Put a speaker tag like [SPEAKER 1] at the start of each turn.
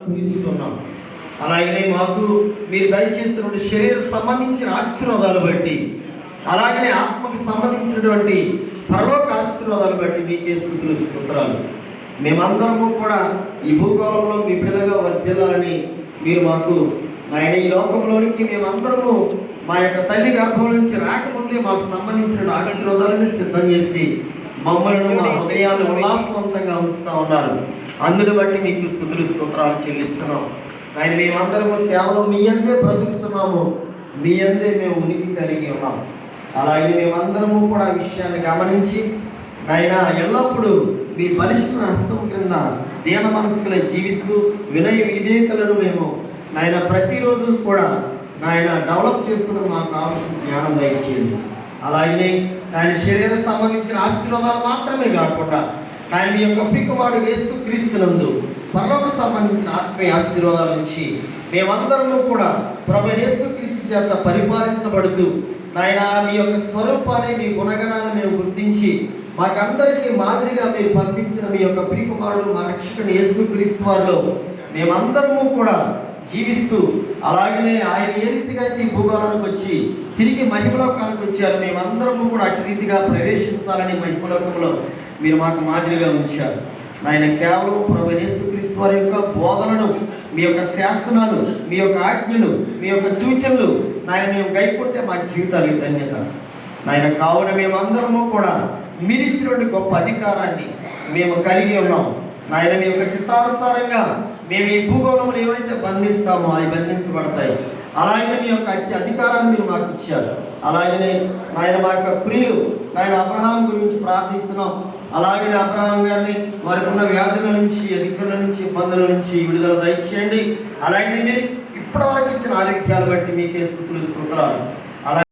[SPEAKER 1] అనుభవిస్తున్నాం. అలాగనే మాకు మీరు దయచేస్తున్నటువంటి శరీర సంబంధించిన ఆశీర్వాదాలు బట్టి, అలాగనే ఆత్మకు సంబంధించినటువంటి పరలోక ఆశీర్వాదాలు బట్టి మీకే స్తుతులు స్తోత్రాలు. మేమందరము కూడా ఈ భూగోళంలో మీ బిడ్డలుగా వర్ధిల్లాలని మీరు మాకు నాయన ఈ లోకంలోనికి మేమందరము మా యొక్క తల్లి గర్భం నుంచి రాకముందే మాకు సంబంధించిన ఆశీర్వాదాలను సిద్ధం చేసి మమ్మల్ని మా హృదయాన్ని ఉల్లాసవంతంగా ఉంచుతా ఉన్నారు. అందుని బట్టి మీకు స్తుతులు స్తోత్రాలు చెల్లిస్తున్నాం. ఆయన మేమందరము కేవలం మీ అందే బ్రతుకుతున్నాము, మీ అందే మేము ఉనికి కలిగి ఉన్నాం. అలాగే మేమందరము కూడా విషయాన్ని గమనించి నాయన ఎల్లప్పుడూ మీ బలిష్ట హస్తం క్రింద దీన మనసుకులై జీవిస్తూ వినయ విధేయతలను మేము నాయన ప్రతిరోజు కూడా నాయన డెవలప్ చేసుకుని మాకు కావాల్సిన జ్ఞానం దయచేయండి. అలాగనే ఆయన శరీర సంబంధించిన ఆశీర్వాదాలు మాత్రమే కాకుండా ఆయన మీ యొక్క ప్రియకుమారుడు యేసుక్రీస్తునందు పరలోక సంబంధించిన ఆత్మీయ ఆశీర్వాదాల నుంచి మేమందరము కూడా ప్రభువైన యేసుక్రీస్తు చేత పరిపాలించబడుతూ నాయన మీ యొక్క స్వరూపాన్ని, మీ గుణగణాన్ని మేము గుర్తించి మాకందరికీ మాదిరిగా మీరు పంపించిన మీ యొక్క ప్రియకుమారుడు మా రక్షకుడు యేసుక్రీస్తు వారిలో మేమందరము కూడా జీవిస్తూ, అలాగనే ఆయన ఏ రీతిగా అయితే ఈ భూగోళానికి వచ్చి తిరిగి మహిమలోకానికి వచ్చారు, మేమందరము కూడా అటు రీతిగా ప్రవేశించాలని మహిమలోకంలో మీరు మాకు మాదిరిగా ఉంచారు. ఆయన కేవలం ప్రభువైన యేసుక్రీస్తు వారి యొక్క బోధనను, మీ యొక్క శాసనాలు, మీ యొక్క ఆజ్ఞలు, మీ యొక్క సూచనలు నాయన మేము గైకుంటే మా జీవితాలకు ధన్యత. నాయన కావున మేమందరము కూడా మీరు ఇచ్చినటువంటి గొప్ప అధికారాన్ని మేము కలిగి ఉన్నాం. నాయన మీ యొక్క చిత్తానుసారంగా మేము ఈ భూగోళంలో ఏవైతే బంధిస్తామో అవి బంధించబడతాయి. అలాగే మీ యొక్క అధికారాన్ని మీరు మాకు ఇచ్చారు. అలాగనే నాయన మా యొక్క ప్రియులు నాయన అబ్రహాం గురించి ప్రార్థిస్తున్నాం. అలాగే అబ్రహాం గారిని వారికి ఉన్న వ్యాధుల నుంచి, అధికుల నుంచి, ఇబ్బందుల నుంచి విడుదల దయచేయండి. అలాగే మీరు ఇప్పటివరకు ఇచ్చిన ఆరోగ్యాలు బట్టి మీకే స్తుతులు స్తోత్రాలు.